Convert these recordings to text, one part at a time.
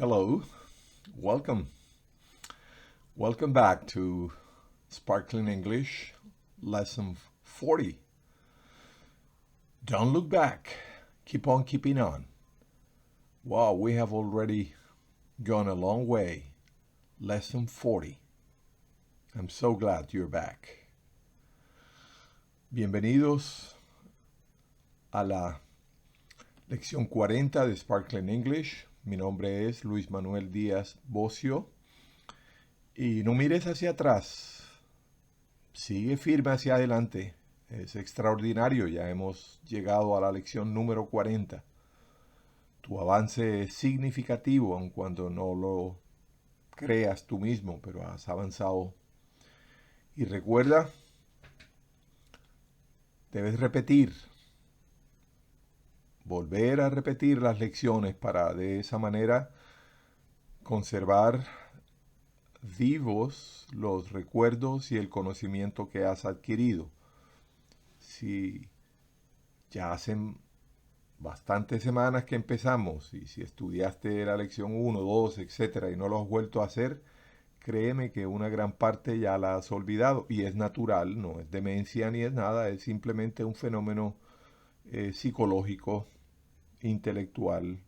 Hello, welcome. Welcome back to Sparkling English, Lesson 40. Don't look back, keep on keeping on. Wow, we have already gone a long way. Lesson 40. I'm so glad you're back. Bienvenidos a la lección 40 de Sparkling English. Mi nombre es Luis Manuel Díaz Bocio. Y no mires hacia atrás. Sigue firme hacia adelante. Es extraordinario. Ya hemos llegado a la lección número 40. Tu avance es significativo, aun cuando no lo creas tú mismo, pero has avanzado. Y recuerda, debes repetir. Volver a repetir las lecciones para de esa manera conservar vivos los recuerdos y el conocimiento que has adquirido. Si ya hacen bastantes semanas que empezamos y si estudiaste la lección 1, 2, etcétera y no lo has vuelto a hacer, créeme que una gran parte ya la has olvidado y es natural, no es demencia ni es nada, es simplemente un fenómeno psicológico, intelectual,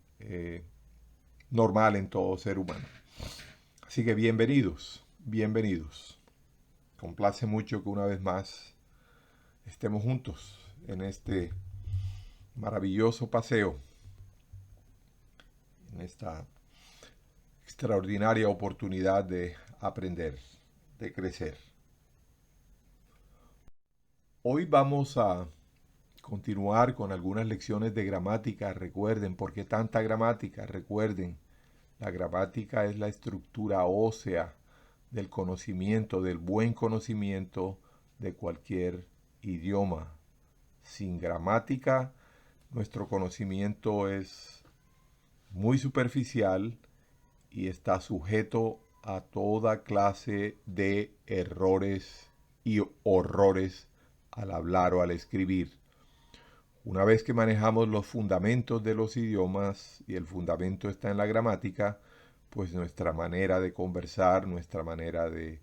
normal en todo ser humano. Así que bienvenidos, bienvenidos. Complace mucho que una vez más estemos juntos en este maravilloso paseo, en esta extraordinaria oportunidad de aprender, de crecer. Hoy vamos a continuar con algunas lecciones de gramática. Recuerden, ¿por qué tanta gramática? Recuerden, la gramática es la estructura ósea del conocimiento, del buen conocimiento de cualquier idioma. Sin gramática, nuestro conocimiento es muy superficial y está sujeto a toda clase de errores y horrores al hablar o al escribir. Una vez que manejamos los fundamentos de los idiomas y el fundamento está en la gramática, pues nuestra manera de conversar, nuestra manera de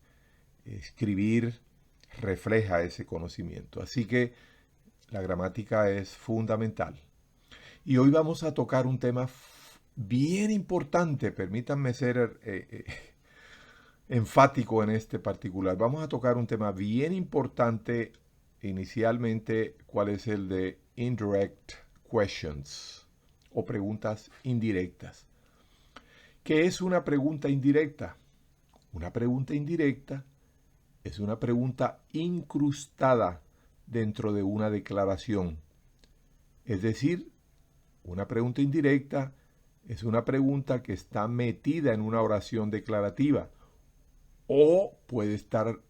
escribir refleja ese conocimiento. Así que la gramática es fundamental. Y hoy vamos a tocar un tema bien importante, permítanme ser enfático en este particular. Vamos a tocar un tema bien importante inicialmente, ¿cuál es el de indirect questions o preguntas indirectas? ¿Qué es una pregunta indirecta? Una pregunta indirecta es una pregunta incrustada dentro de una declaración. Es decir, una pregunta indirecta es una pregunta que está metida en una oración declarativa o puede estar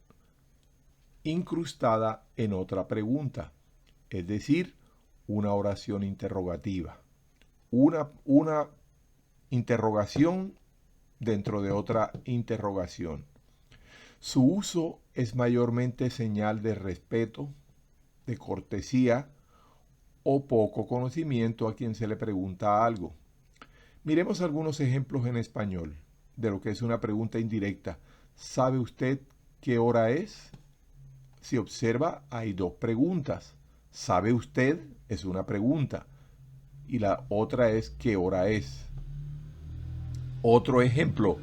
incrustada en otra pregunta, es decir, una oración interrogativa. Una interrogación dentro de otra interrogación. Su uso es mayormente señal de respeto, de cortesía o poco conocimiento a quien se le pregunta algo. Miremos algunos ejemplos en español de lo que es una pregunta indirecta. ¿Sabe usted qué hora es? Si observa, hay dos preguntas. ¿Sabe usted? Es una pregunta. Y la otra es ¿qué hora es? Otro ejemplo.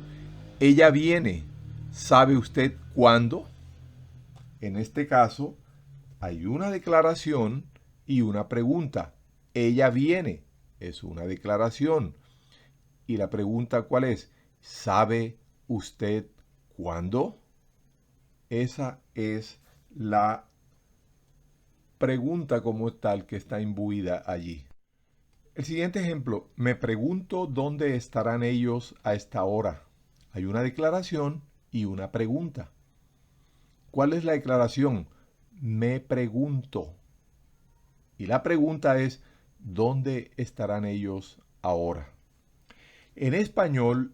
Ella viene. ¿Sabe usted cuándo? En este caso, hay una declaración y una pregunta. Ella viene. Es una declaración. Y la pregunta ¿cuál es? ¿Sabe usted cuándo? Esa es la pregunta como tal que está imbuida allí. El siguiente ejemplo, me pregunto dónde estarán ellos a esta hora. Hay una declaración y una pregunta. ¿Cuál es la declaración? Me pregunto. Y la pregunta es, ¿dónde estarán ellos ahora? En español,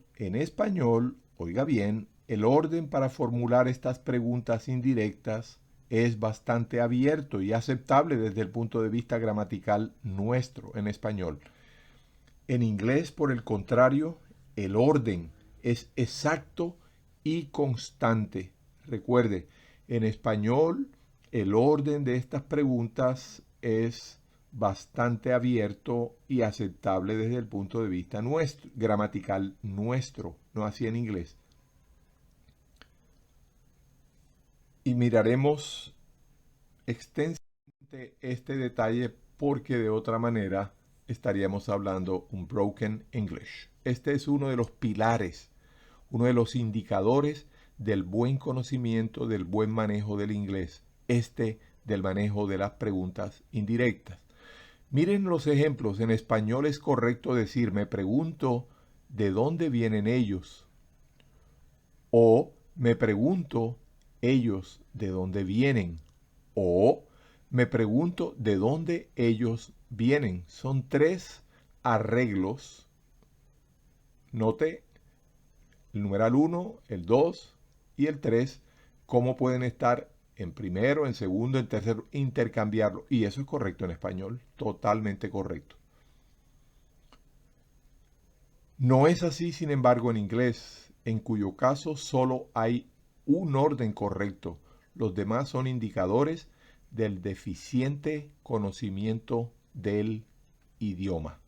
oiga bien, el orden para formular estas preguntas indirectas es bastante abierto y aceptable desde el punto de vista gramatical nuestro en español. En inglés, por el contrario, El orden es exacto y constante. Recuerde, en español el orden de estas preguntas es bastante abierto y aceptable desde el punto de vista nuestro, gramatical nuestro, no así en inglés. Y miraremos extensamente este detalle porque de otra manera estaríamos hablando un broken English. Este es uno de los pilares, uno de los indicadores del buen conocimiento, del buen manejo del inglés, del manejo de las preguntas indirectas. Miren los ejemplos. En español es correcto decir, me pregunto de dónde vienen ellos. O me pregunto ellos de dónde vienen. O me pregunto de dónde ellos vienen. Son tres arreglos. Note el numeral 1, el 2 y el 3, cómo pueden estar en primero, en segundo, en tercero, intercambiarlo. Y eso es correcto en español, totalmente correcto. No es así, sin embargo, en inglés, en cuyo caso solo hay un orden correcto. Los demás son indicadores del deficiente conocimiento del idioma.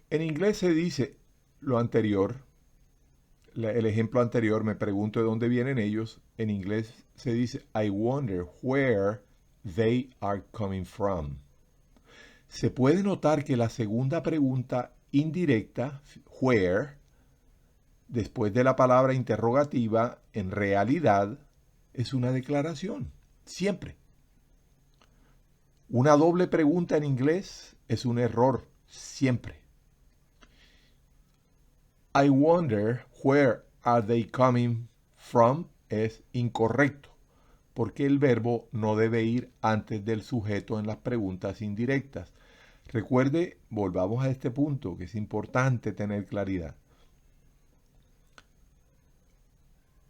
En inglés se dice lo anterior, el ejemplo anterior, me pregunto de dónde vienen ellos. En inglés se dice, I wonder where they are coming from. Se puede notar que la segunda pregunta indirecta, where, después de la palabra interrogativa, en realidad es una declaración, siempre. Una doble pregunta en inglés es un error, siempre. I wonder where are they coming from es incorrecto, porque el verbo no debe ir antes del sujeto en las preguntas indirectas. Recuerde, volvamos a este punto, que es importante tener claridad.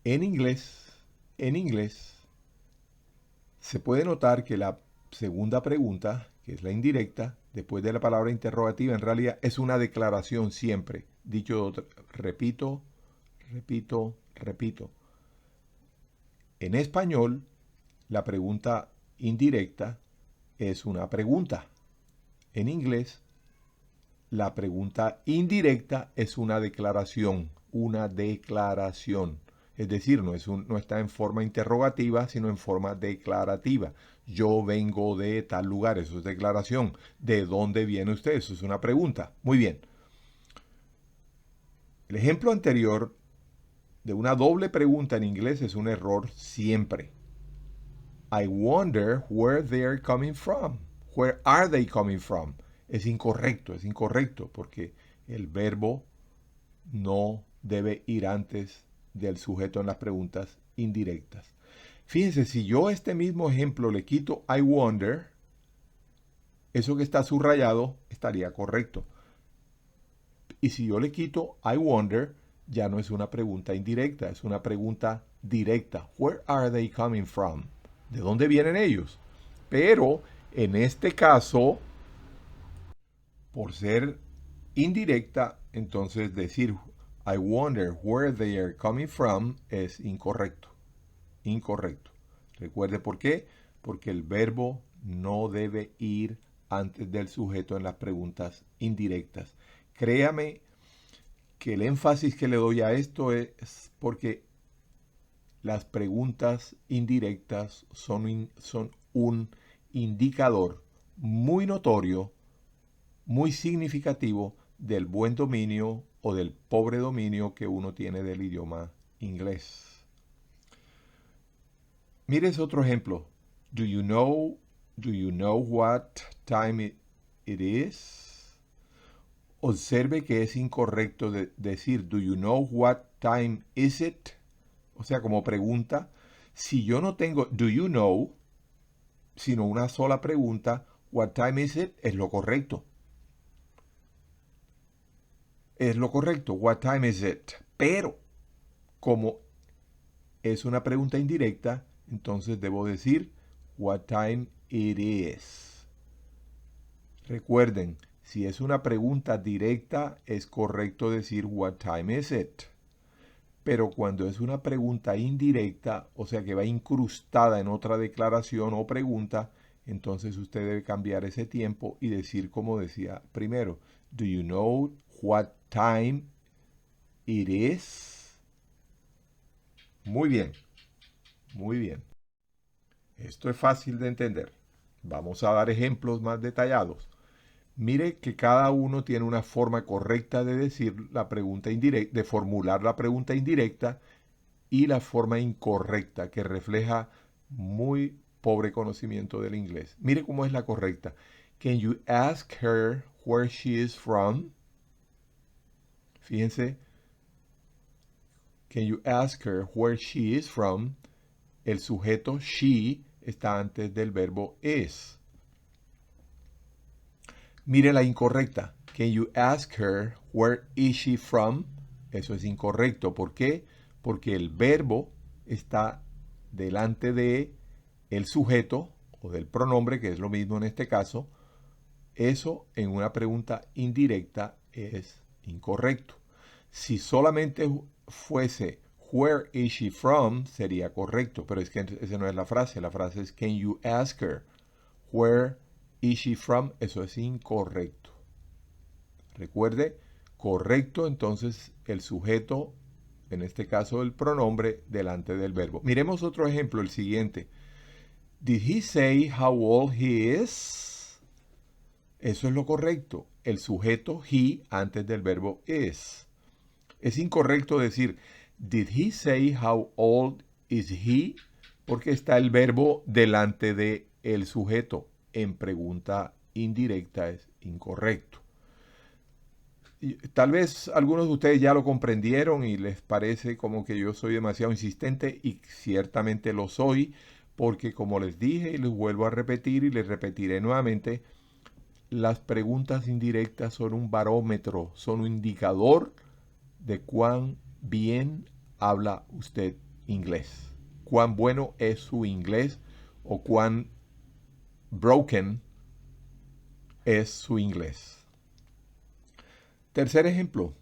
En inglés, se puede notar que la segunda pregunta, que es la indirecta, después de la palabra interrogativa, en realidad es una declaración siempre. Dicho, repito. En español, la pregunta indirecta es una pregunta. En inglés, la pregunta indirecta es una declaración. Es decir, no está en forma interrogativa, sino en forma declarativa. Yo vengo de tal lugar, eso es declaración. ¿De dónde viene usted? Eso es una pregunta. Muy bien. El ejemplo anterior de una doble pregunta en inglés es un error siempre. I wonder where they are coming from. Where are they coming from? Es incorrecto, porque el verbo no debe ir antes del sujeto en las preguntas indirectas. Fíjense, si yo a este mismo ejemplo le quito I wonder, eso que está subrayado estaría correcto. Y si yo le quito I wonder, ya no es una pregunta indirecta, es una pregunta directa. Where are they coming from? ¿De dónde vienen ellos? Pero en este caso, por ser indirecta, entonces decir I wonder where they are coming from es incorrecto. Recuerde por qué. Porque el verbo no debe ir antes del sujeto en las preguntas indirectas. Créame que el énfasis que le doy a esto es porque las preguntas indirectas son un indicador muy notorio, muy significativo del buen dominio o del pobre dominio que uno tiene del idioma inglés. Mire ese otro ejemplo. Do you know what time it is? Observe que es incorrecto decir do you know what time is it? O sea, como pregunta, si yo no tengo do you know, sino una sola pregunta, what time is it, es lo correcto. Es lo correcto, what time is it. Pero, como es una pregunta indirecta, entonces debo decir what time it is. Recuerden, Si es una pregunta directa, es correcto decir what time is it. Pero cuando es una pregunta indirecta, o sea que va incrustada en otra declaración o pregunta, entonces usted debe cambiar ese tiempo y decir como decía primero. Do you know what time it is? Muy bien, muy bien. Esto es fácil de entender. Vamos a dar ejemplos más detallados. Mire que cada uno tiene una forma correcta de decir la pregunta indirecta, de formular la pregunta indirecta y la forma incorrecta que refleja muy pobre conocimiento del inglés. Mire cómo es la correcta. Can you ask her where she is from? Fíjense, can you ask her where she is from? El sujeto she está antes del verbo is. Mire la incorrecta. Can you ask her where is she from? Eso es incorrecto. ¿Por qué? Porque el verbo está delante de el sujeto o del pronombre, que es lo mismo en este caso. Eso en una pregunta indirecta es incorrecto. Si solamente fuese where is she from, sería correcto, pero es que esa no es la frase. La frase es can you ask her where is she from? Eso es incorrecto. Recuerde, correcto entonces el sujeto, en este caso el pronombre, delante del verbo. Miremos otro ejemplo, el siguiente. Did he say how old he is? Eso es lo correcto. El sujeto he antes del verbo is. Es incorrecto decir did he say how old is he? Porque está el verbo delante de el sujeto. En pregunta indirecta es incorrecto. Tal vez algunos de ustedes ya lo comprendieron y les parece como que yo soy demasiado insistente y ciertamente lo soy porque como les dije y les vuelvo a repetir y les repetiré nuevamente, las preguntas indirectas son un barómetro, son un indicador de cuán bien habla usted inglés, cuán bueno es su inglés o cuán broken es su inglés. Tercer ejemplo.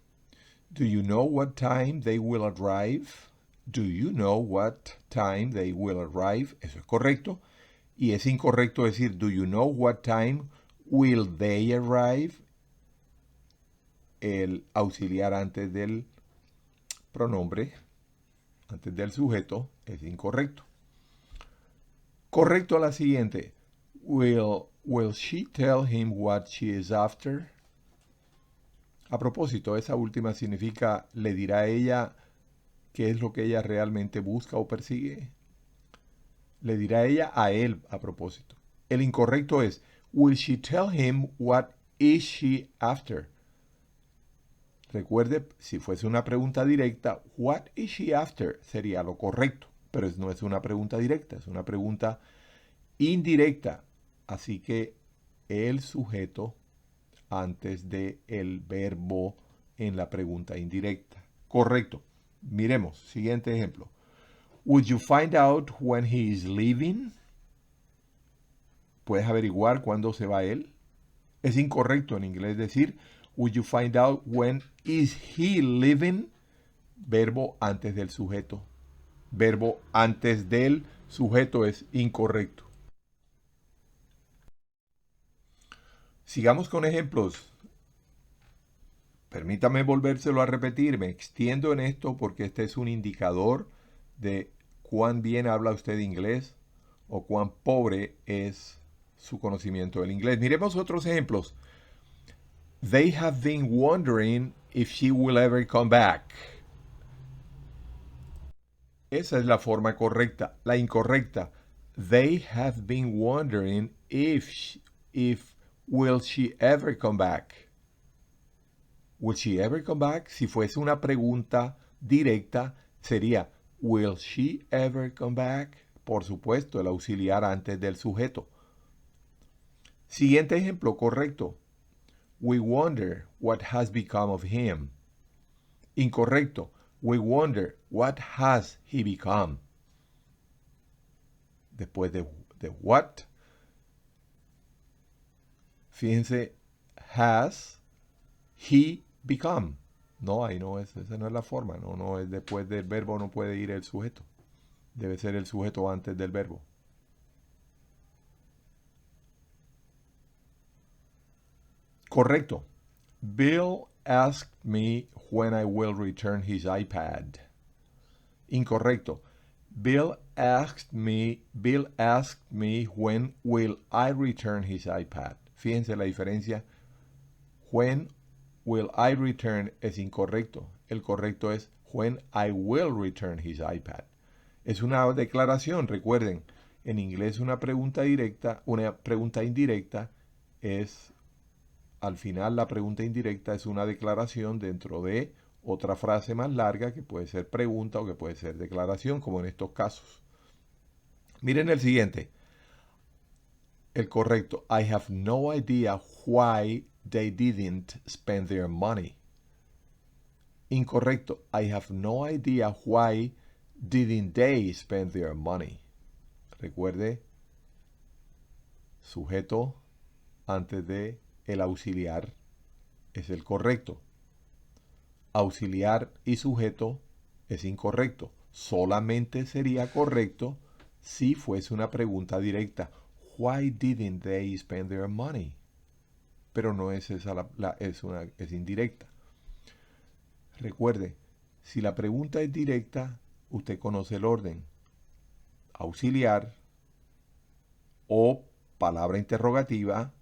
Do you know what time they will arrive? Do you know what time they will arrive? Eso es correcto. Y es incorrecto decir, do you know what time will they arrive? El auxiliar antes del pronombre, antes del sujeto, es incorrecto. Correcto a la siguiente. Will she tell him what she is after? A propósito, esa última significa, ¿le dirá a ella qué es lo que ella realmente busca o persigue? Le dirá a ella a él a propósito. El incorrecto es, will she tell him what is she after? Recuerde, si fuese una pregunta directa, what is she after? Sería lo correcto, pero no es una pregunta directa, es una pregunta indirecta. Así que el sujeto antes de el verbo en la pregunta indirecta. Correcto. Miremos, siguiente ejemplo. Would you find out when he is leaving? ¿Puedes averiguar cuándo se va él? Es incorrecto en inglés decir would you find out when is he leaving? Verbo antes del sujeto. Verbo antes del sujeto es incorrecto. Sigamos con ejemplos. Permítame volvérselo a repetir, me extiendo en esto porque este es un indicador de cuán bien habla usted inglés o cuán pobre es su conocimiento del inglés. Miremos otros ejemplos. They have been wondering if she will ever come back. Esa es la forma correcta. La incorrecta. They have been wondering if will she ever come back. Will she ever come back? Si fuese una pregunta directa, sería Will she ever come back? Por supuesto, el auxiliar antes del sujeto. Siguiente ejemplo, correcto. We wonder what has become of him. Incorrecto. We wonder what has he become. Después de what, fíjense, has he become? No, ahí no es, esa no es la forma. No, no es después del verbo, no puede ir el sujeto. Debe ser el sujeto antes del verbo. Correcto. Bill asked me when I will return his iPad. Incorrecto. Bill asked me when will I return his iPad. Fíjense la diferencia. When will I return es incorrecto. El correcto es when I will return his iPad. Es una declaración, recuerden. En inglés una pregunta indirecta es, al final la pregunta indirecta es una declaración dentro de otra frase más larga que puede ser pregunta o que puede ser declaración, como en estos casos. Miren el siguiente. El correcto. I have no idea why they didn't spend their money. Incorrecto. I have no idea why didn't they spend their money. Recuerde, sujeto antes de el auxiliar es el correcto. Auxiliar y sujeto es incorrecto. Solamente sería correcto si fuese una pregunta directa. Why didn't they spend their money? Pero no es esa es indirecta. Recuerde, si la pregunta es directa, usted conoce el orden. Auxiliar o palabra interrogativa,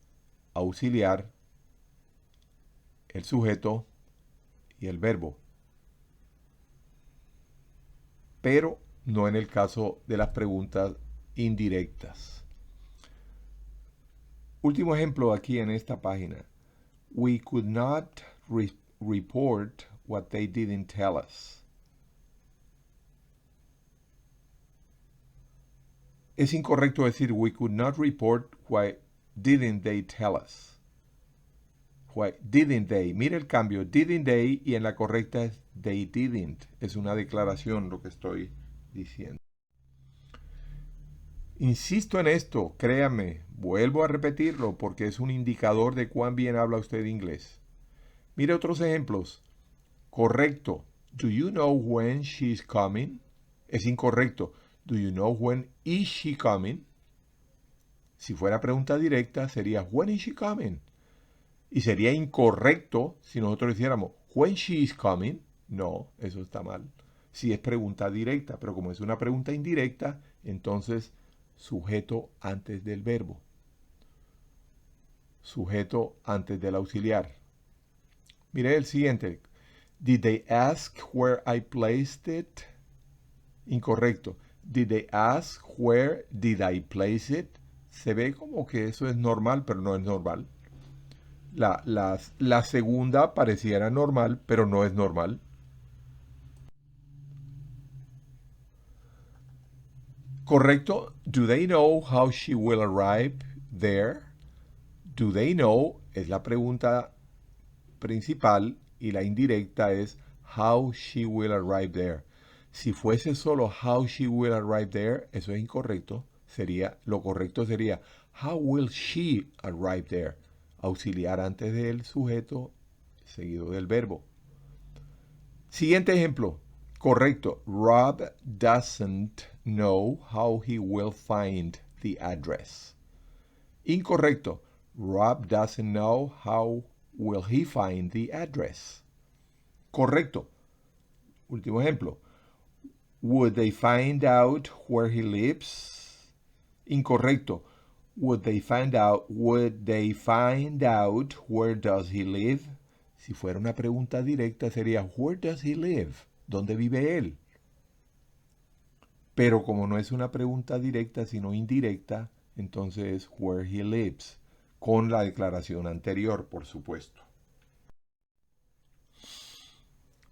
auxiliar, el sujeto y el verbo. Pero no en el caso de las preguntas indirectas. Último ejemplo aquí en esta página. We could not report what they didn't tell us. Es incorrecto decir we could not report why didn't they tell us. Why didn't they? Mire el cambio. Didn't they y en la correcta es they didn't. Es una declaración lo que estoy diciendo. Insisto en esto, créame, vuelvo a repetirlo porque es un indicador de cuán bien habla usted inglés. Mire otros ejemplos. Correcto. Do you know when she's coming? Es incorrecto. Do you know when is she coming? Si fuera pregunta directa sería when is she coming? Y sería incorrecto si nosotros hiciéramos when she is coming. No, eso está mal. Si es pregunta directa, pero como es una pregunta indirecta, entonces sujeto antes del verbo. Sujeto antes del auxiliar. Mire el siguiente. Did they ask where I placed it? Incorrecto. Did they ask where did I place it? Se ve como que eso es normal, pero no es normal. La segunda pareciera normal, pero no es normal. Correcto. Do they know how she will arrive there? Do they know es la pregunta principal y la indirecta es how she will arrive there. Si fuese solo how she will arrive there, eso es incorrecto. Lo correcto sería how will she arrive there. Auxiliar antes del sujeto, seguido del verbo. Siguiente ejemplo. Correcto. Rob doesn't know how he will find the address. Incorrecto. Rob doesn't know how will he find the address. Correcto. Último ejemplo. Would they find out where he lives? Incorrecto. Would they find out where does he live? Si fuera una pregunta directa sería where does he live? ¿Dónde vive él? Pero como no es una pregunta directa sino indirecta, entonces es where he lives, con la declaración anterior, por supuesto.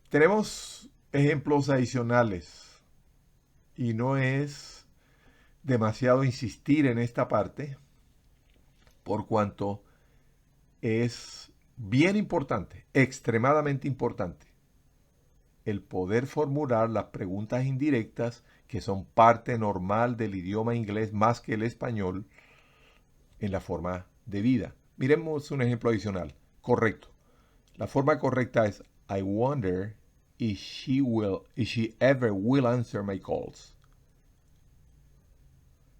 Tenemos ejemplos adicionales y no es demasiado insistir en esta parte por cuanto es bien importante, extremadamente importante, el poder formular las preguntas indirectas que son parte normal del idioma inglés más que el español en la forma de vida. Miremos un ejemplo adicional. correcto. La forma correcta es I wonder if she ever will answer my calls.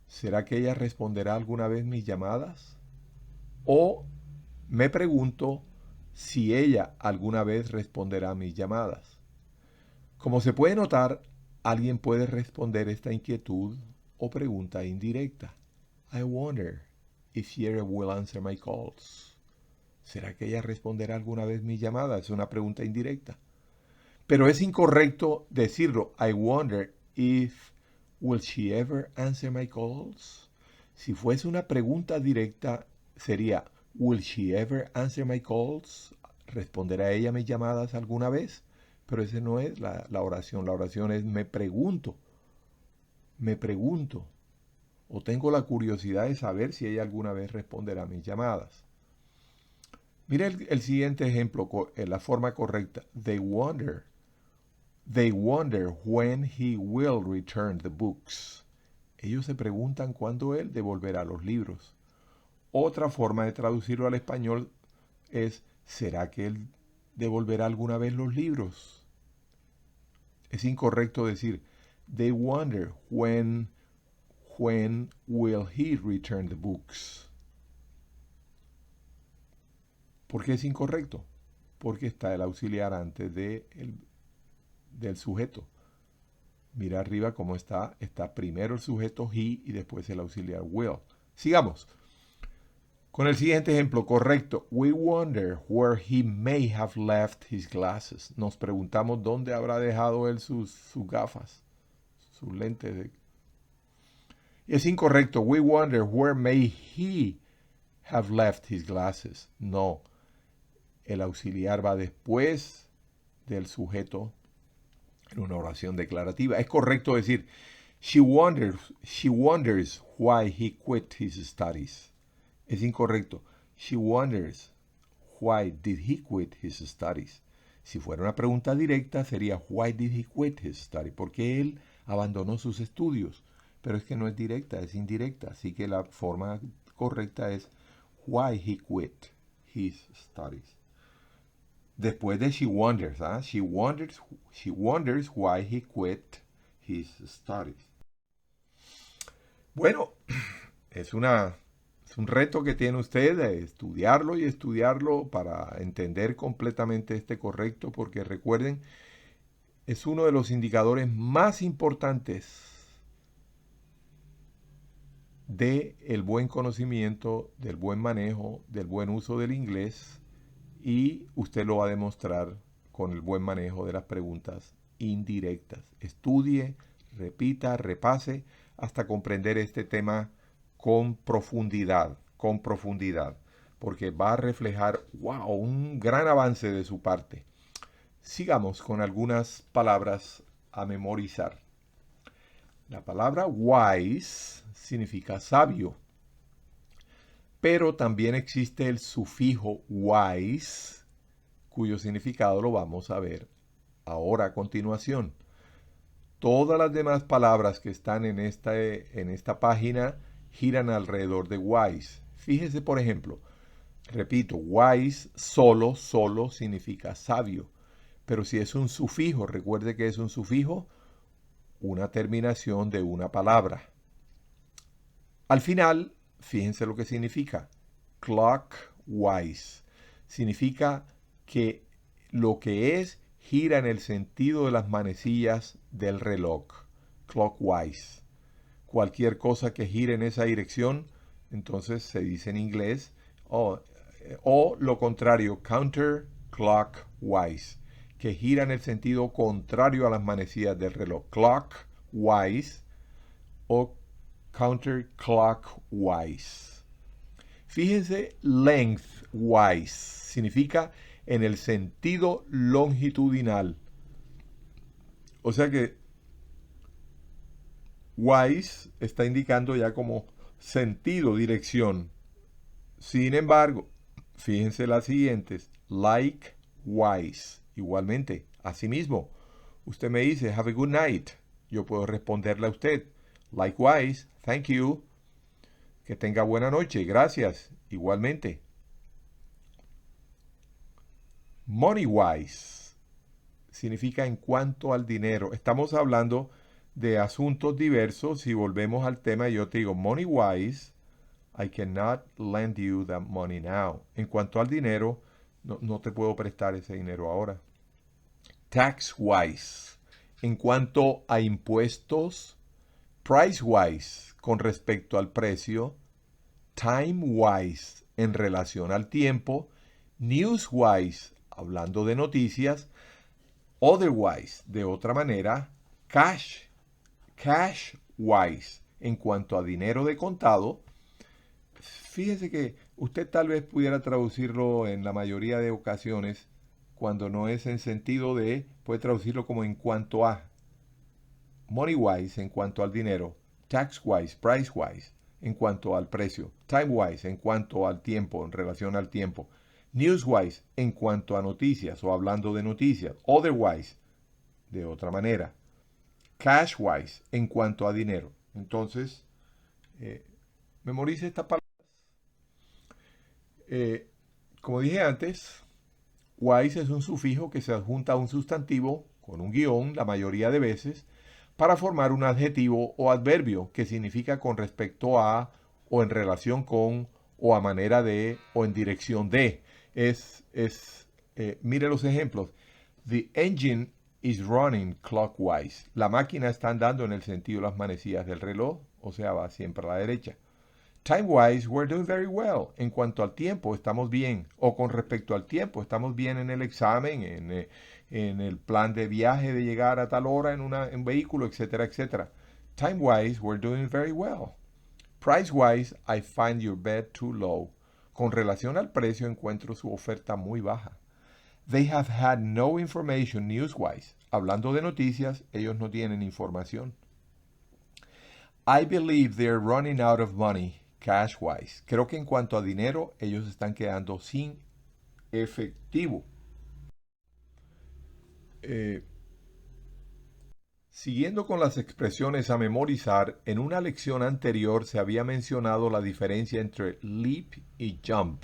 ¿Será que ella responderá alguna vez mis llamadas? O me pregunto si ella alguna vez responderá mis llamadas. Como se puede notar, alguien puede responder esta inquietud o pregunta indirecta. I wonder if she ever will answer my calls. ¿Será que ella responderá alguna vez mis llamadas? Es una pregunta indirecta. Pero es incorrecto decirlo. I wonder if will she ever answer my calls. Si fuese una pregunta directa, sería will she ever answer my calls? ¿Responderá ella mis llamadas alguna vez? Pero esa no es la oración. La oración es me pregunto. O tengo la curiosidad de saber si ella alguna vez responderá mis llamadas. Mira el siguiente ejemplo en la forma correcta. They wonder when he will return the books. Ellos se preguntan cuándo él devolverá los libros. Otra forma de traducirlo al español es ¿será que él devolverá alguna vez los libros? Es incorrecto decir they wonder when will he return the books. ¿Por qué es incorrecto? Porque está el auxiliar antes del sujeto. Mira arriba cómo está. Está primero el sujeto he y después el auxiliar will. Sigamos. Con el siguiente ejemplo, correcto. We wonder where he may have left his glasses. Nos preguntamos dónde habrá dejado él sus gafas, sus lentes. Es incorrecto. We wonder where may he have left his glasses. No. El auxiliar va después del sujeto en una oración declarativa. Es correcto decir, she wonders why he quit his studies. Es incorrecto. She wonders why did he quit his studies. Si fuera una pregunta directa sería why did he quit his studies. ¿Por qué él abandonó sus estudios? Pero es que no es directa, es indirecta. Así que la forma correcta es why he quit his studies. Después de she wonders, she wonders why he quit his studies. Bueno, es un reto que tiene usted de estudiarlo y estudiarlo para entender completamente este correcto, porque recuerden, es uno de los indicadores más importantes del buen conocimiento, del buen manejo, del buen uso del inglés. Y usted lo va a demostrar con el buen manejo de las preguntas indirectas. Estudie, repita, repase hasta comprender este tema con profundidad, porque va a reflejar, un gran avance de su parte. Sigamos con algunas palabras a memorizar. La palabra wise significa sabio. Pero también existe el sufijo wise, cuyo significado lo vamos a ver ahora a continuación. Todas las demás palabras que están en esta página giran alrededor de wise. Fíjese, por ejemplo, repito, wise solo significa sabio. Pero si es un sufijo, recuerde que es un sufijo, una terminación de una palabra. Al final, fíjense lo que significa. Clockwise. Significa que lo que es gira en el sentido de las manecillas del reloj. Clockwise. Cualquier cosa que gire en esa dirección, entonces se dice en inglés, o lo contrario, counterclockwise, que gira en el sentido contrario a las manecillas del reloj. Clockwise o counterclockwise. Fíjense, lengthwise significa en el sentido longitudinal. O sea que wise está indicando ya como sentido, dirección. Sin embargo, fíjense las siguientes. Likewise, igualmente, asimismo. Usted me dice, have a good night. Yo puedo responderle a usted, likewise, thank you. Que tenga buena noche, gracias, igualmente. Money-wise significa en cuanto al dinero. Estamos hablando de asuntos diversos. Si volvemos al tema, yo te digo, money-wise, I cannot lend you that money now. En cuanto al dinero, no te puedo prestar ese dinero ahora. Tax-wise, en cuanto a impuestos. Price-wise, con respecto al precio. Time-wise, en relación al tiempo. News-wise, hablando de noticias. Otherwise, de otra manera. Cash-wise, en cuanto a dinero de contado. Fíjese que usted tal vez pudiera traducirlo en la mayoría de ocasiones, cuando no es en sentido de, puede traducirlo como en cuanto a. Money-wise, en cuanto al dinero. Tax-wise, price-wise, en cuanto al precio. Time-wise, en cuanto al tiempo, en relación al tiempo. News-wise, en cuanto a noticias o hablando de noticias. Otherwise, de otra manera. Cash-wise, en cuanto a dinero. Entonces, memorice esta palabra. Como dije antes, wise es un sufijo que se adjunta a un sustantivo con un guión la mayoría de veces para formar un adjetivo o adverbio que significa con respecto a, o en relación con, o a manera de, o en dirección de. Mire los ejemplos. The engine is running clockwise. La máquina está andando en el sentido de las manecillas del reloj, o sea, va siempre a la derecha. Time-wise, we're doing very well. En cuanto al tiempo, estamos bien. O con respecto al tiempo, estamos bien en el examen, en el plan de viaje de llegar a tal hora en un vehículo, etcétera, etcétera. Time-wise, we're doing very well. Price-wise, I find your bed too low. Con relación al precio, encuentro su oferta muy baja. They have had no information news-wise. Hablando de noticias, ellos no tienen información. I believe they're running out of money cash-wise. Creo que en cuanto a dinero, ellos están quedando sin efectivo. Siguiendo con las expresiones a memorizar, en una lección anterior se había mencionado la diferencia entre leap y jump.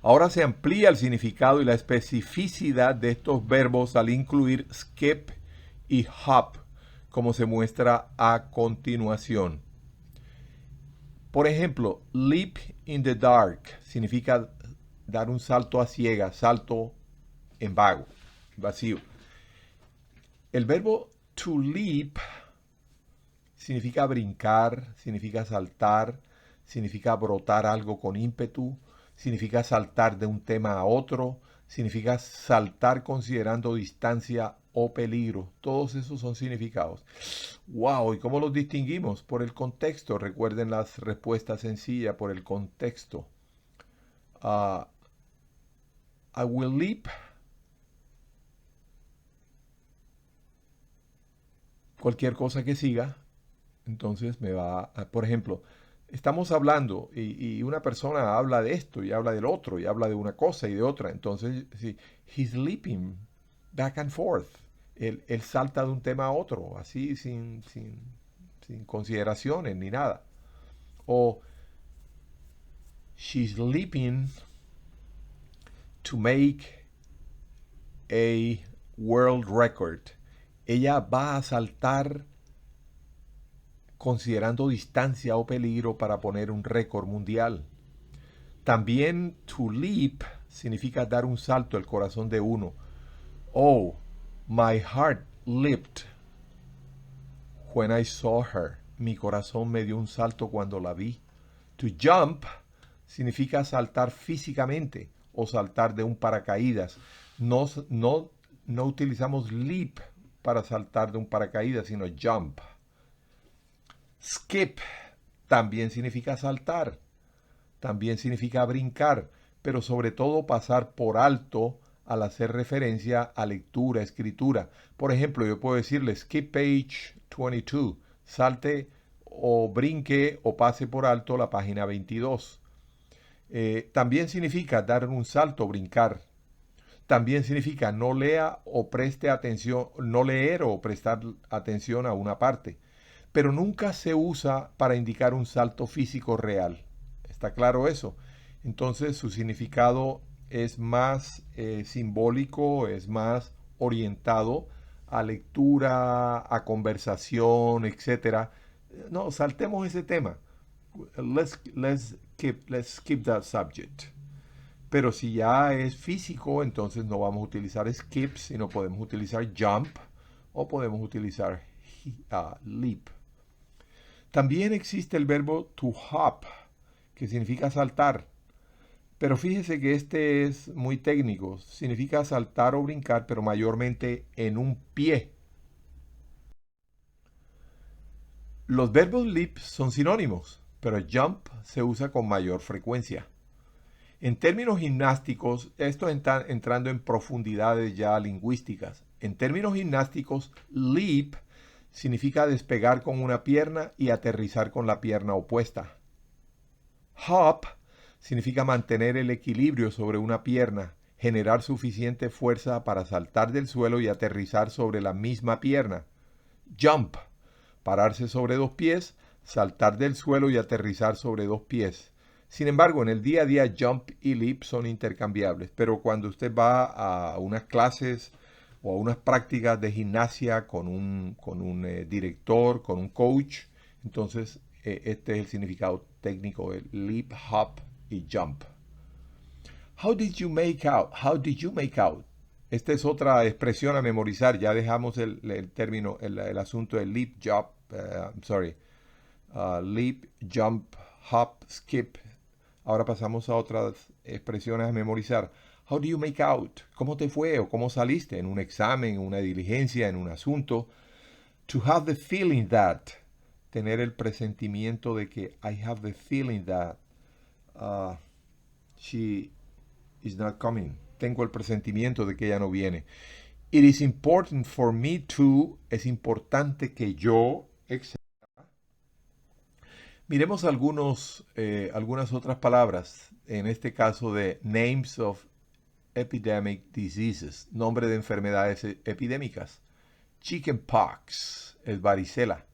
Ahora se amplía el significado y la especificidad de estos verbos al incluir skip y hop, como se muestra a continuación. Por ejemplo, leap in the dark significa dar un salto a ciegas, salto en vago, vacío. El verbo to leap significa brincar, significa saltar, significa brotar algo con ímpetu, significa saltar de un tema a otro, significa saltar considerando distancia o peligro. Todos esos son significados. ¡Wow! ¿Y cómo los distinguimos? Por el contexto. Recuerden las respuestas sencillas por el contexto. I will leap. Cualquier cosa que siga, entonces me va a, por ejemplo, estamos hablando y una persona habla de esto y habla del otro y habla de una cosa y de otra. Entonces, sí, he's leaping back and forth. Él salta de un tema a otro, así sin consideraciones ni nada. O she's leaping to make a world record. Ella va a saltar considerando distancia o peligro para poner un récord mundial. También to leap significa dar un salto al corazón de uno. Oh, my heart leaped when I saw her. Mi corazón me dio un salto cuando la vi. To jump significa saltar físicamente o saltar de un paracaídas. No utilizamos leap para saltar de un paracaídas, sino jump. Skip también significa saltar, también significa brincar, pero sobre todo pasar por alto al hacer referencia a lectura, escritura. Por ejemplo, yo puedo decirle skip page 22, salte o brinque o pase por alto la página 22. También significa dar un salto, brincar. También significa no lea o preste atención, no leer o prestar atención a una parte. Pero nunca se usa para indicar un salto físico real. ¿Está claro eso? Entonces su significado es más simbólico, es más orientado a lectura, a conversación, etcétera. No, saltemos ese tema. Let's skip that subject. Pero si ya es físico, entonces no vamos a utilizar skip, sino podemos utilizar jump o podemos utilizar leap. También existe el verbo to hop, que significa saltar. Pero fíjese que este es muy técnico. Significa saltar o brincar, pero mayormente en un pie. Los verbos leap son sinónimos, pero jump se usa con mayor frecuencia. En términos gimnásticos, esto está entrando en profundidades ya lingüísticas. En términos gimnásticos, leap significa despegar con una pierna y aterrizar con la pierna opuesta. Hop significa mantener el equilibrio sobre una pierna, generar suficiente fuerza para saltar del suelo y aterrizar sobre la misma pierna. Jump, pararse sobre dos pies, saltar del suelo y aterrizar sobre dos pies. Sin embargo, en el día a día jump y leap son intercambiables, pero cuando usted va a unas clases o a unas prácticas de gimnasia con un director, con un coach, entonces este es el significado técnico de leap, hop y jump. How did you make out? How did you make out? Esta es otra expresión a memorizar. Ya dejamos el término, el asunto de leap, jump, leap, jump, hop, skip. Ahora pasamos a otras expresiones a memorizar. How do you make out? ¿Cómo te fue o cómo saliste en un examen, en una diligencia, en un asunto? To have the feeling that. Tener el presentimiento de que I have the feeling that she is not coming. Tengo el presentimiento de que ella no viene. It is important for me to. Es importante que yo, etc. Miremos algunas otras palabras, en este caso de names of epidemic diseases, nombre de enfermedades epidémicas. Chickenpox es varicela.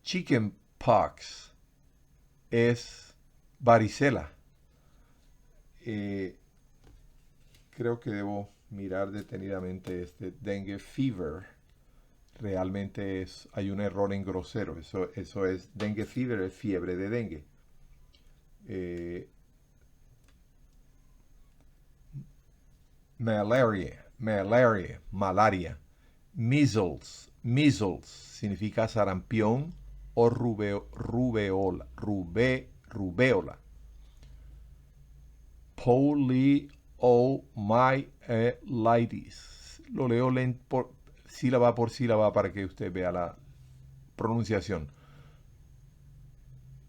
Chickenpox es varicela. Creo que debo mirar detenidamente este dengue fever. Realmente hay un error en grosero. Eso es dengue fever, es fiebre de dengue. Malaria. Measles significa sarampión o rubeola. Poliomyelitis. Lo leo sílaba por sílaba para que usted vea la pronunciación.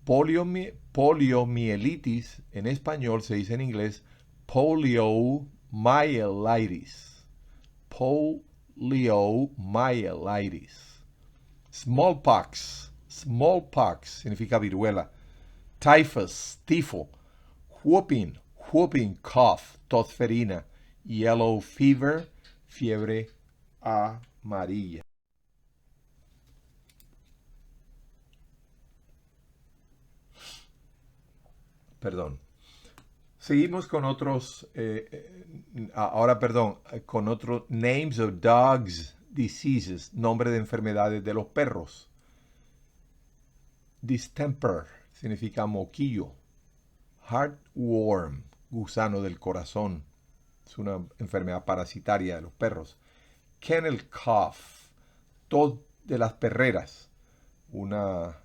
Poliomielitis en español se dice en inglés poliomyelitis. Poliomyelitis. Smallpox significa viruela. Typhus, tifo. Whooping cough, tosferina. Yellow fever, fiebre amarilla. Perdón. Seguimos con otros, con otros names of dogs, diseases, nombre de enfermedades de los perros. Distemper significa moquillo. Heartworm, gusano del corazón. Es una enfermedad parasitaria de los perros. Kennel cough, tos de las perreras. Una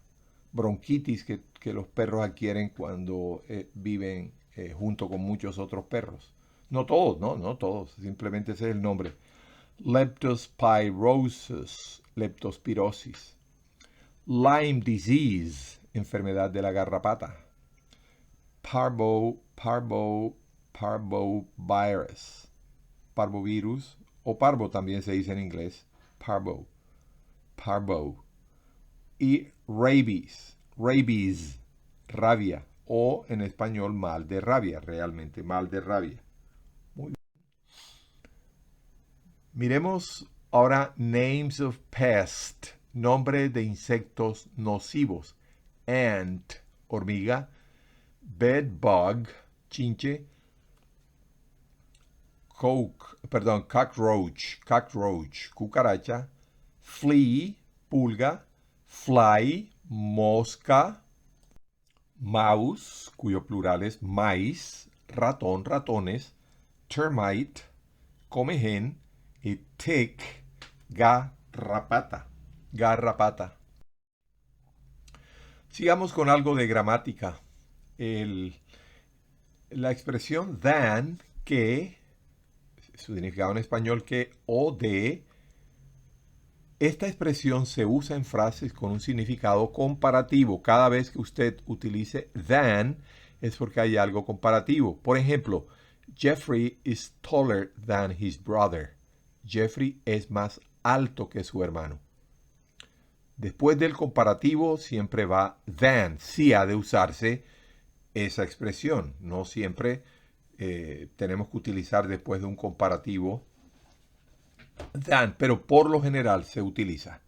bronquitis que los perros adquieren cuando viven junto con muchos otros perros. No todos, no todos, simplemente ese es el nombre. Leptospirosis. Lyme disease, enfermedad de la garrapata. Parvovirus, o parvo también se dice en inglés. Parvo. Y rabies, rabia, o en español mal de rabia, realmente mal de rabia. Muy bien. Miremos ahora names of pests, nombre de insectos nocivos. Ant, hormiga. bed bug, chinche, cockroach, cucaracha, flea, pulga, fly, mosca, mouse, cuyo plural es maíz, ratón, ratones, termite, comején y tick, garrapata. Sigamos con algo de gramática. La expresión than, que, su significado en español que o de, esta expresión se usa en frases con un significado comparativo. Cada vez que usted utilice than es porque hay algo comparativo. Por ejemplo, Jeffrey is taller than his brother. Jeffrey es más alto que su hermano. Después del comparativo siempre va than. Sí ha de usarse esa expresión. No siempre tenemos que utilizar después de un comparativo than, pero por lo general se utiliza.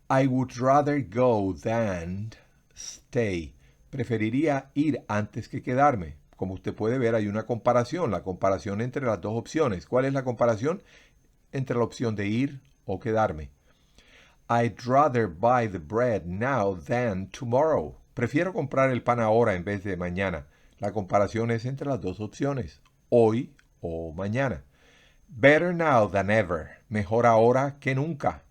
I would rather go than stay. Preferiría ir antes que quedarme. Como usted puede ver, hay una comparación, la comparación entre las dos opciones. ¿Cuál es la comparación? Entre la opción de ir o quedarme. I'd rather buy the bread now than tomorrow. Prefiero comprar el pan ahora en vez de mañana. La comparación es entre las dos opciones, hoy o mañana. Better now than ever. Mejor ahora que nunca.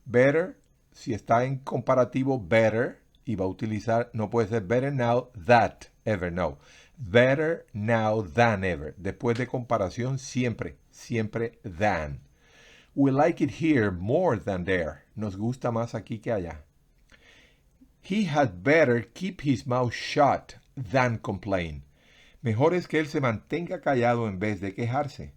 Better, si está en comparativo better, y va a utilizar, no puede ser better now that ever, no. Better now than ever. Después de comparación, siempre than. We like it here more than there. Nos gusta más aquí que allá. He had better keep his mouth shut than complain. Mejor es que él se mantenga callado en vez de quejarse.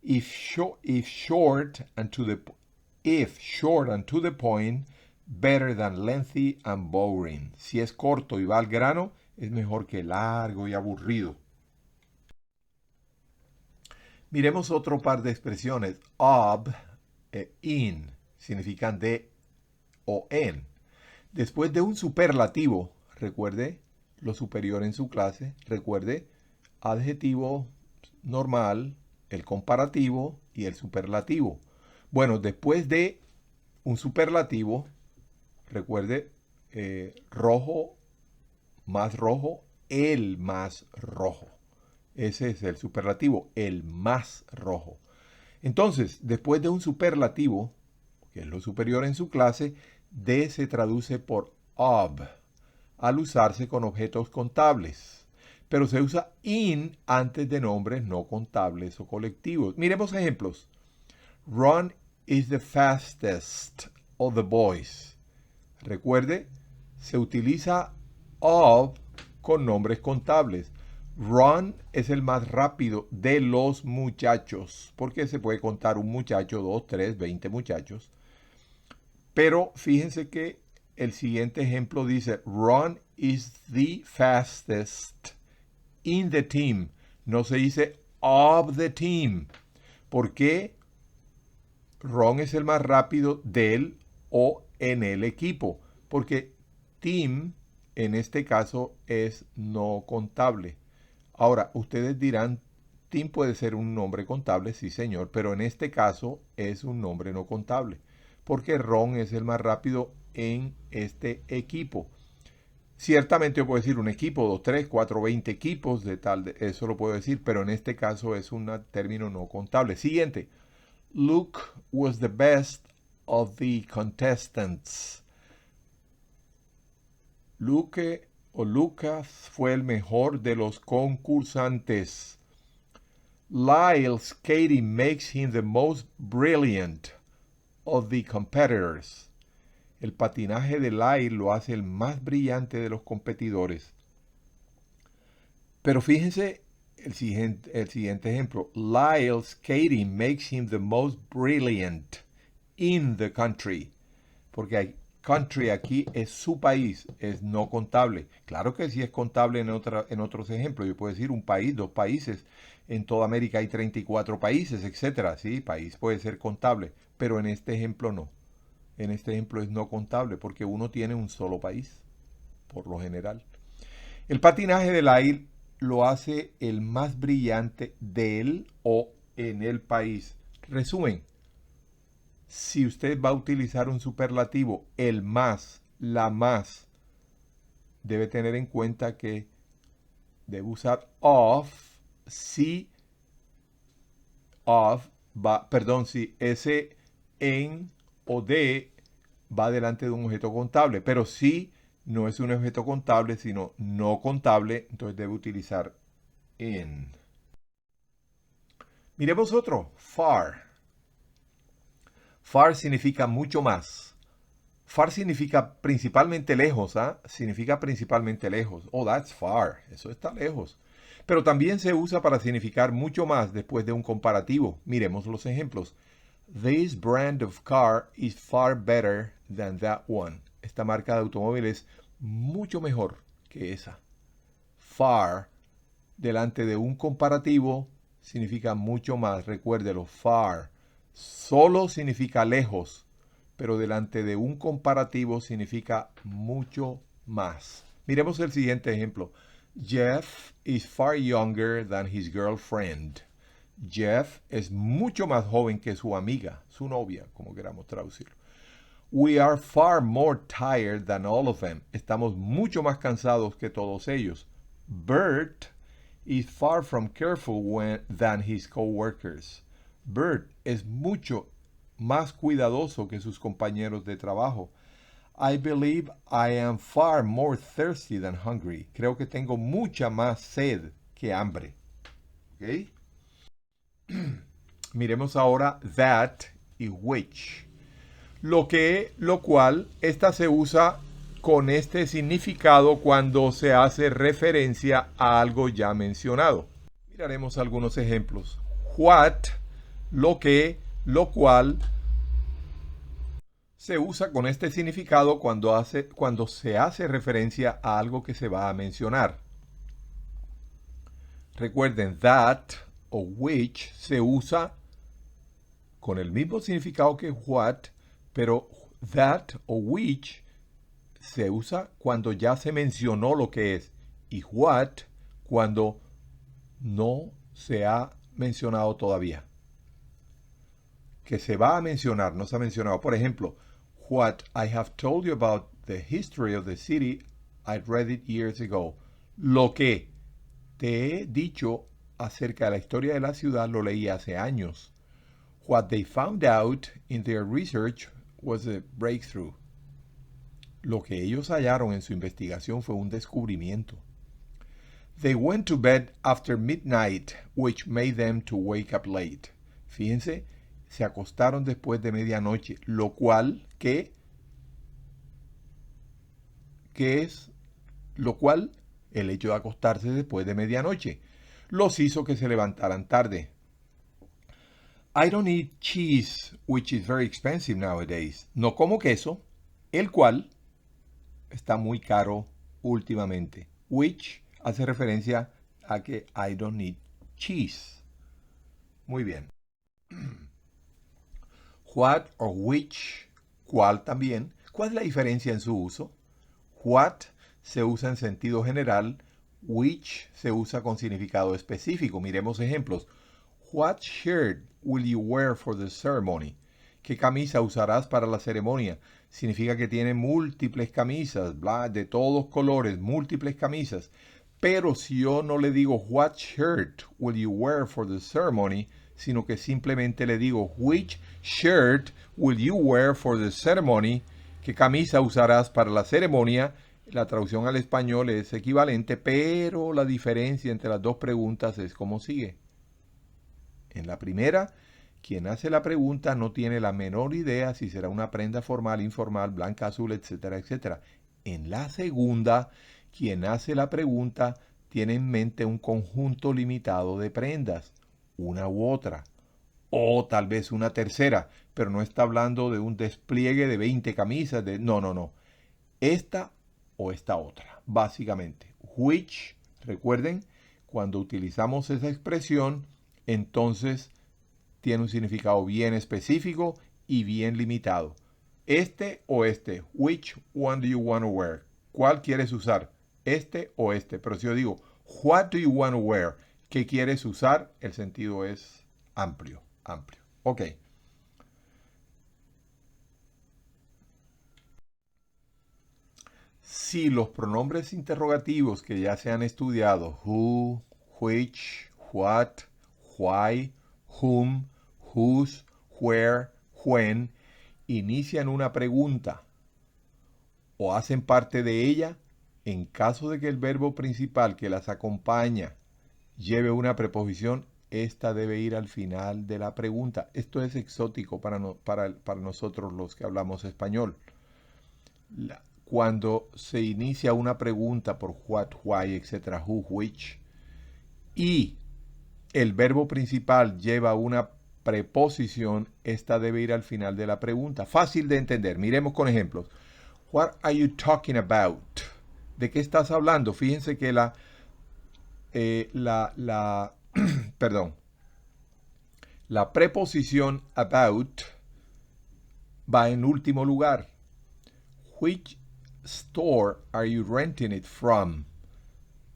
If short and to the point, better than lengthy and boring. Si es corto y va al grano, es mejor que largo y aburrido. Miremos otro par de expresiones. Of e in significan de o en. Después de un superlativo, recuerde lo superior en su clase, recuerde adjetivo normal, el comparativo y el superlativo. Bueno, después de un superlativo, recuerde rojo, el más rojo. Ese es el superlativo, el más rojo. Entonces, después de un superlativo, que es lo superior en su clase, de se traduce por of, al usarse con objetos contables. Pero se usa in antes de nombres no contables o colectivos. Miremos ejemplos. Ron is the fastest of the boys. Recuerde, se utiliza of con nombres contables. Ron es el más rápido de los muchachos, porque se puede contar un muchacho, 2, 3, 20 muchachos. Pero fíjense que el siguiente ejemplo dice, Ron is the fastest in the team. No se dice of the team. ¿Por qué? Ron es el más rápido del o en el equipo. Porque team, en este caso, es no contable. Ahora, ustedes dirán, team puede ser un nombre contable, sí señor, pero en este caso es un nombre no contable, porque Ron es el más rápido en este equipo. Ciertamente yo puedo decir un equipo, 2, 3, 4, 20 equipos, eso lo puedo decir, pero en este caso es un término no contable. Siguiente. Luke was the best of the contestants. Lucas fue el mejor de los concursantes. Lyle's skating makes him the most brilliant of the competitors. El patinaje de Lyle lo hace el más brillante de los competidores. Pero fíjense el siguiente ejemplo. Lyle's skating makes him the most brilliant in the country. Porque country aquí es su país, es no contable. Claro que sí es contable en otros ejemplos. Yo puedo decir un país, 2 países. En toda América hay 34 países, etc. Sí, país puede ser contable, pero en este ejemplo no. En este ejemplo es no contable porque uno tiene un solo país, por lo general. El patinaje del aire lo hace el más brillante del o en el país. Resumen, si usted va a utilizar un superlativo, el más, la más, debe tener en cuenta que debe usar of si si ese en o de va delante de un objeto contable, pero si no es un objeto contable, sino no contable, entonces debe utilizar in. Miremos otro, far. Far significa mucho más. Far significa principalmente lejos, ¿ah? Significa principalmente lejos. Oh, that's far. Eso está lejos. Pero también se usa para significar mucho más después de un comparativo. Miremos los ejemplos. This brand of car is far better than that one. Esta marca de automóvil es mucho mejor que esa. Far, delante de un comparativo, significa mucho más. Recuérdelo, far. Solo significa lejos, pero delante de un comparativo significa mucho más. Miremos el siguiente ejemplo. Jeff is far younger than his girlfriend. Jeff es mucho más joven que su amiga, su novia, como queramos traducirlo. We are far more tired than all of them. Estamos mucho más cansados que todos ellos. Bert is far from careful than his coworkers. Bert es mucho más cuidadoso que sus compañeros de trabajo. I believe I am far more thirsty than hungry. Creo que tengo mucha más sed que hambre. ¿Ok? Miremos ahora that y which. Lo cual, esta se usa con este significado cuando se hace referencia a algo ya mencionado. Miraremos algunos ejemplos. What, lo cual, se usa con este significado cuando se hace referencia a algo que se va a mencionar. Recuerden, that o which se usa con el mismo significado que what, pero that o which se usa cuando ya se mencionó lo que es y what cuando no se ha mencionado todavía. Que se va a mencionar, no se ha mencionado. Por ejemplo, what I have told you about the history of the city, I read it years ago. Lo que te he dicho acerca de la historia de la ciudad lo leí hace años. What they found out in their research was a breakthrough. Lo que ellos hallaron en su investigación fue un descubrimiento. They went to bed after midnight, which made them to wake up late. Fíjense, se acostaron después de medianoche, lo cual, ¿qué es? Lo cual, el hecho de acostarse después de medianoche, los hizo que se levantaran tarde. I don't eat cheese, which is very expensive nowadays. No como queso, el cual está muy caro últimamente. Which hace referencia a que I don't eat cheese. Muy bien. What o which, cuál también. ¿Cuál es la diferencia en su uso? What se usa en sentido general, which se usa con significado específico. Miremos ejemplos. What shirt will you wear for the ceremony? ¿Qué camisa usarás para la ceremonia? Significa que tiene múltiples camisas, de todos colores, múltiples camisas. Pero si yo no le digo what shirt will you wear for the ceremony, sino que simplemente le digo which shirt will you wear for the ceremony, ¿qué camisa usarás para la ceremonia? La traducción al español es equivalente, pero la diferencia entre las dos preguntas es como sigue. En la primera, quien hace la pregunta no tiene la menor idea si será una prenda formal, informal, blanca, azul, etcétera, etcétera. En la segunda, quien hace la pregunta tiene en mente un conjunto limitado de prendas, una u otra, o tal vez una tercera, pero no está hablando de un despliegue de 20 camisas, no. Esta o esta otra, básicamente. Which, recuerden, cuando utilizamos esa expresión, entonces tiene un significado bien específico y bien limitado. Este o este. Which one do you want to wear? ¿Cuál quieres usar? este o este. Pero si yo digo, what do you want to wear? ¿Qué quieres usar? El sentido es amplio, amplio. Ok. Si los pronombres interrogativos que ya se han estudiado, who, which, what, why, whom, whose, where, when, inician una pregunta o hacen parte de ella, en caso de que el verbo principal que las acompaña lleve una preposición, esta debe ir al final de la pregunta. Esto es exótico para nosotros los que hablamos español. Cuando se inicia una pregunta por what, why, etc., who, which, y el verbo principal lleva una preposición, esta debe ir al final de la pregunta. Fácil de entender. Miremos con ejemplos. What are you talking about? ¿De qué estás hablando? Fíjense que perdón, la preposición about va en último lugar. Which store are you renting it from?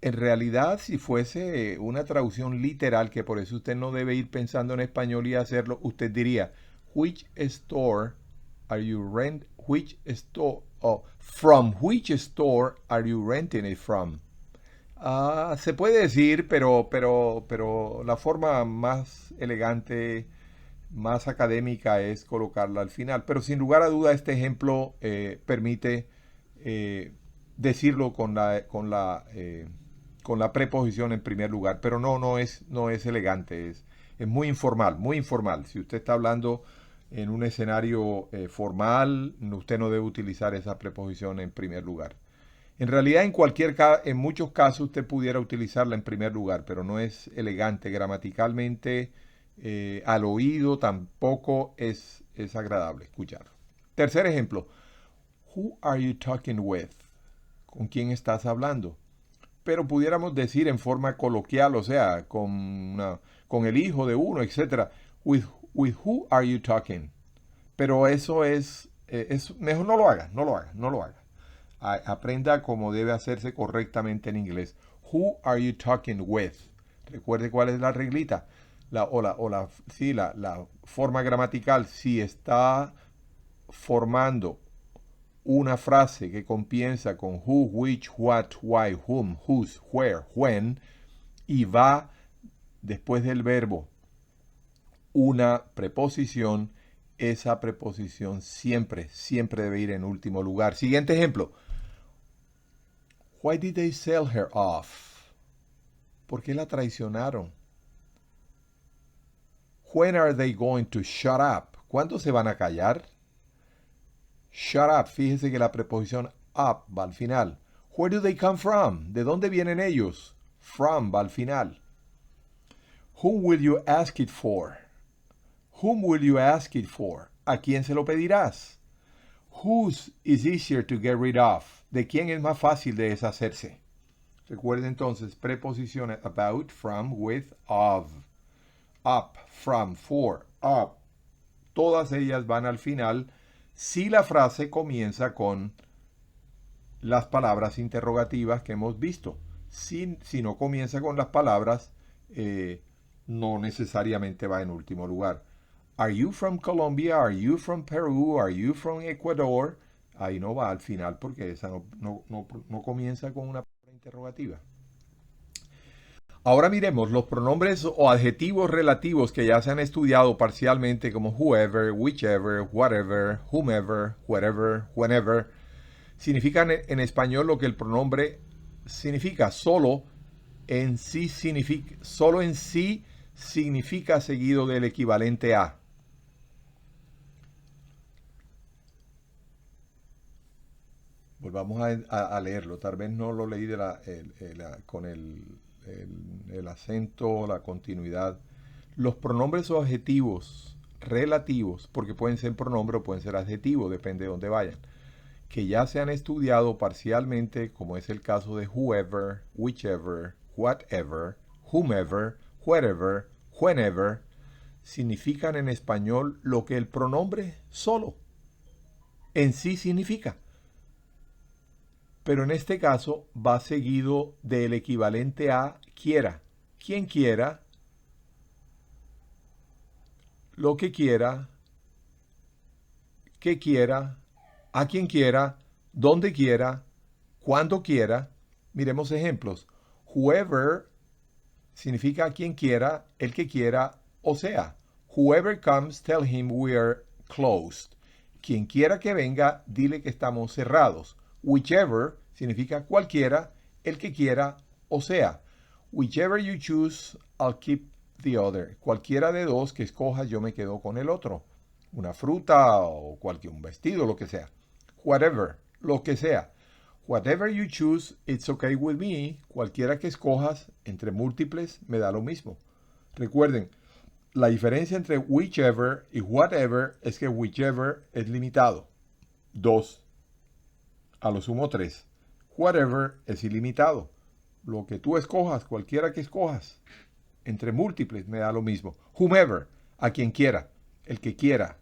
En realidad, si fuese una traducción literal, que por eso usted no debe ir pensando en español y hacerlo, usted diría, which store are you from which store are you renting it from? Se puede decir, pero la forma más elegante, más académica es colocarla al final. Pero sin lugar a duda este ejemplo permite decirlo con la preposición en primer lugar. Pero no es elegante, es muy informal, muy informal. Si usted está hablando en un escenario formal, usted no debe utilizar esa preposición en primer lugar. En realidad, en muchos casos usted pudiera utilizarla en primer lugar, pero no es elegante gramaticalmente. Al oído tampoco es agradable escuchar. Tercer ejemplo. Who are you talking with? ¿Con quién estás hablando? Pero pudiéramos decir en forma coloquial, o sea, con el hijo de uno, etc. With who are you talking? Pero eso es mejor no lo haga. Aprenda cómo debe hacerse correctamente en inglés. Who are you talking with? Recuerde cuál es la reglita. La forma gramatical. Si está formando una frase que comienza con who, which, what, why, whom, whose, where, when, y va después del verbo una preposición, esa preposición siempre debe ir en último lugar. Siguiente ejemplo. Why did they sell her off? ¿Por qué la traicionaron? When are they going to shut up? ¿Cuándo se van a callar? Shut up, fíjese que la preposición up va al final. Where do they come from? ¿De dónde vienen ellos? From va al final. Whom will you ask it for? Whom will you ask it for? ¿A quién se lo pedirás? Whose is easier to get rid of? ¿De quién es más fácil de deshacerse? Recuerde entonces preposiciones about, from, with, of. Up, from, for, up. Todas ellas van al final si la frase comienza con las palabras interrogativas que hemos visto. Si no comienza con las palabras, no necesariamente va en último lugar. Are you from Colombia? Are you from Peru? Are you from Ecuador? Ahí no va al final porque esa no comienza con una palabra interrogativa. Ahora miremos los pronombres o adjetivos relativos que ya se han estudiado parcialmente como whoever, whichever, whatever, whomever, wherever, whenever. Significan en español lo que el pronombre significa. Solo en sí significa seguido del equivalente a. Volvamos a leerlo. Tal vez no lo leí con el acento, la continuidad. Los pronombres o adjetivos relativos, porque pueden ser pronombre o pueden ser adjetivos, depende de dónde vayan, que ya se han estudiado parcialmente, como es el caso de whoever, whichever, whatever, whomever, wherever, whenever, significan en español lo que el pronombre solo en sí significa. pero en este caso va seguido del equivalente a quiera. Quien quiera, lo que quiera, a quien quiera, donde quiera, cuando quiera. Miremos ejemplos. Whoever significa quien quiera, el que quiera, o sea, whoever comes, tell him we are closed. Quien quiera que venga, dile que estamos cerrados. Whichever significa cualquiera, el que quiera, o sea, whichever you choose, I'll keep the other. Cualquiera de dos que escojas, yo me quedo con el otro. Una fruta o un vestido, lo que sea. Whatever, lo que sea. Whatever you choose, it's okay with me. Cualquiera que escojas, entre múltiples, me da lo mismo. Recuerden, la diferencia entre whichever y whatever es que whichever es limitado. 2. A lo sumo 3. Whatever es ilimitado. Lo que tú escojas, cualquiera que escojas, entre múltiples, me da lo mismo. Whomever, a quien quiera, el que quiera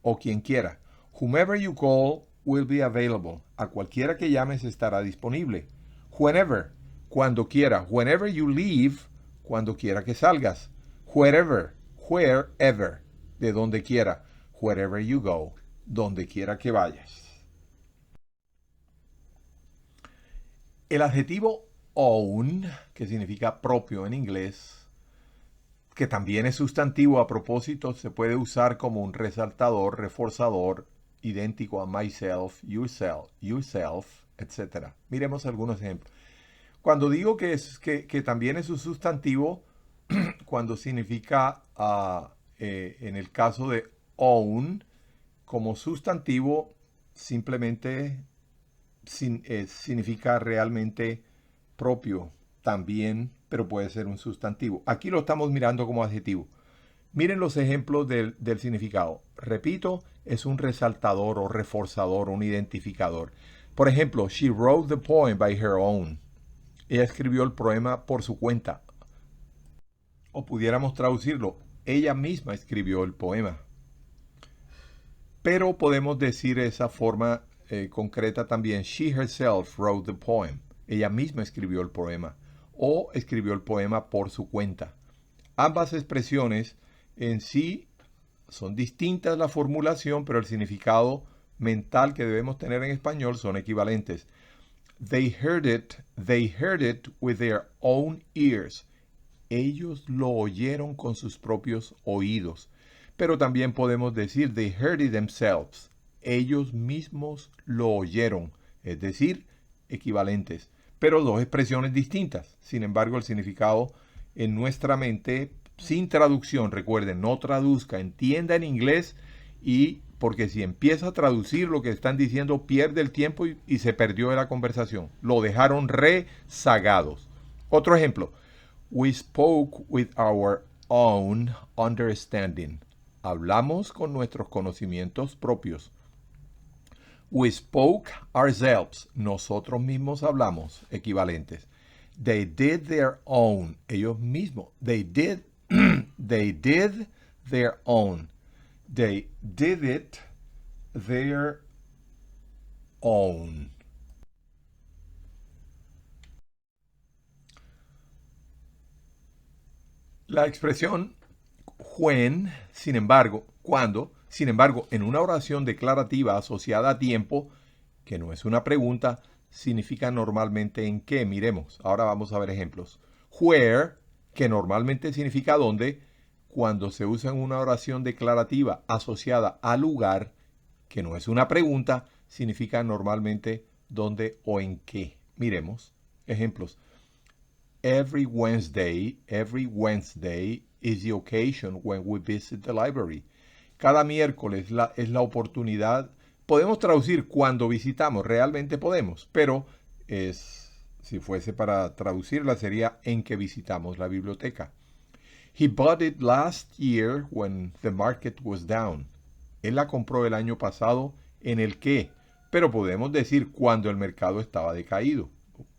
o quien quiera. Whomever you call will be available. A cualquiera que llames estará disponible. Whenever, cuando quiera. Whenever you leave, cuando quiera que salgas. Wherever, de donde quiera. Wherever you go, donde quiera que vayas. El adjetivo own, que significa propio en inglés, que también es sustantivo a propósito, se puede usar como un resaltador, reforzador, idéntico a myself, yourself, etc. Miremos algunos ejemplos. Cuando digo que también es un sustantivo, cuando significa, en el caso de own, como sustantivo, simplemente significa realmente propio también, pero puede ser un sustantivo. Aquí lo estamos mirando como adjetivo. Miren los ejemplos del significado. Repito, es un resaltador o reforzador, un identificador. Por ejemplo, she wrote the poem by her own. Ella escribió el poema por su cuenta. O pudiéramos traducirlo, ella misma escribió el poema. Pero podemos decir esa forma concreta también. She herself wrote the poem. Ella misma escribió el poema. O escribió el poema por su cuenta. Ambas expresiones en sí son distintas la formulación, pero el significado mental que debemos tener en español son equivalentes. They heard it with their own ears. Ellos lo oyeron con sus propios oídos. Pero también podemos decir they heard it themselves. Ellos mismos lo oyeron, es decir, equivalentes, pero dos expresiones distintas. Sin embargo, el significado en nuestra mente, sin traducción, recuerden, no traduzca, entienda en inglés, y porque si empieza a traducir lo que están diciendo, pierde el tiempo y se perdió de la conversación. Lo dejaron rezagados. Otro ejemplo. We spoke with our own understanding. Hablamos con nuestros conocimientos propios. We spoke ourselves. Nosotros mismos hablamos, equivalentes. They did their own. Ellos mismos. They did their own. They did it their own. La expresión when, sin embargo, cuando, sin embargo, en una oración declarativa asociada a tiempo, que no es una pregunta, significa normalmente en qué. Miremos, ahora vamos a ver ejemplos. Where, que normalmente significa dónde, cuando se usa en una oración declarativa asociada a lugar, que no es una pregunta, significa normalmente dónde o en qué. Miremos ejemplos. Every Wednesday is the occasion when we visit the library. Cada miércoles es la oportunidad. Podemos traducir cuando visitamos, realmente podemos, pero si fuese para traducirla sería en que visitamos la biblioteca. He bought it last year when the market was down. Él la compró el año pasado en el que, pero podemos decir cuando el mercado estaba decaído.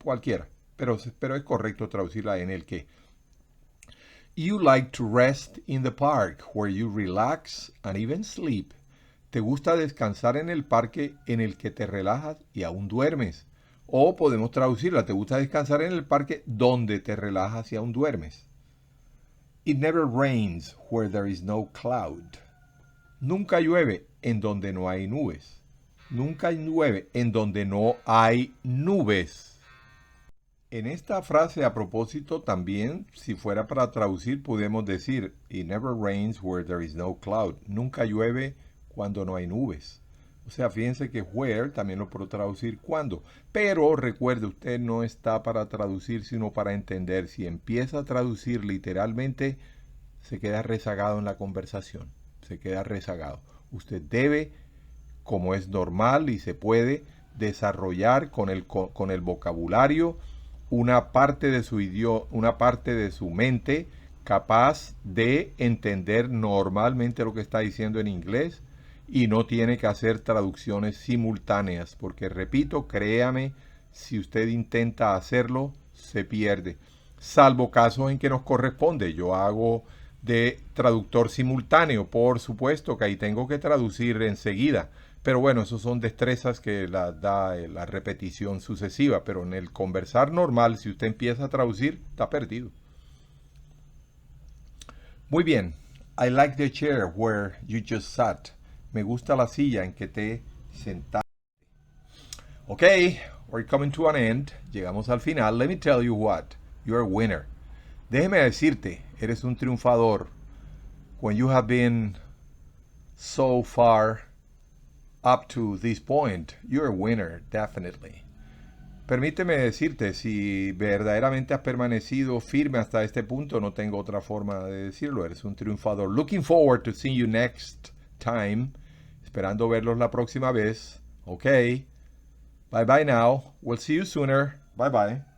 Cualquiera, pero es correcto traducirla en el que. You like to rest in the park where you relax and even sleep. Te gusta descansar en el parque en el que te relajas y aún duermes. O podemos traducirla, te gusta descansar en el parque donde te relajas y aún duermes. It never rains where there is no cloud. Nunca llueve en donde no hay nubes. Nunca llueve en donde no hay nubes. En esta frase a propósito también, si fuera para traducir, podemos decir It never rains where there is no cloud. Nunca llueve cuando no hay nubes. O sea, fíjense que where también lo puedo traducir cuando. Pero recuerde, usted no está para traducir, sino para entender. Si empieza a traducir literalmente, se queda rezagado en la conversación. Se queda rezagado. Usted debe, como es normal y se puede, desarrollar con el vocabulario una parte de su idioma, una parte de su mente capaz de entender normalmente lo que está diciendo en inglés y no tiene que hacer traducciones simultáneas, porque repito, créame, si usted intenta hacerlo, se pierde. Salvo casos en que nos corresponde. Yo hago de traductor simultáneo, por supuesto que ahí tengo que traducir enseguida. Pero bueno, esos son destrezas que las da la repetición sucesiva. Pero en el conversar normal, si usted empieza a traducir, está perdido. Muy bien. I like the chair where you just sat. Me gusta la silla en que te sentaste. Ok, we're coming to an end. Llegamos al final. Let me tell you what. You're a winner. Déjeme decirte, eres un triunfador. When you have been so far up to this point, you're a winner, definitely. Permíteme decirte, si verdaderamente has permanecido firme hasta este punto, no tengo otra forma de decirlo, eres un triunfador. Looking forward to seeing you next time. Esperando verlos la próxima vez. Ok. Bye bye now. We'll see you sooner. Bye bye.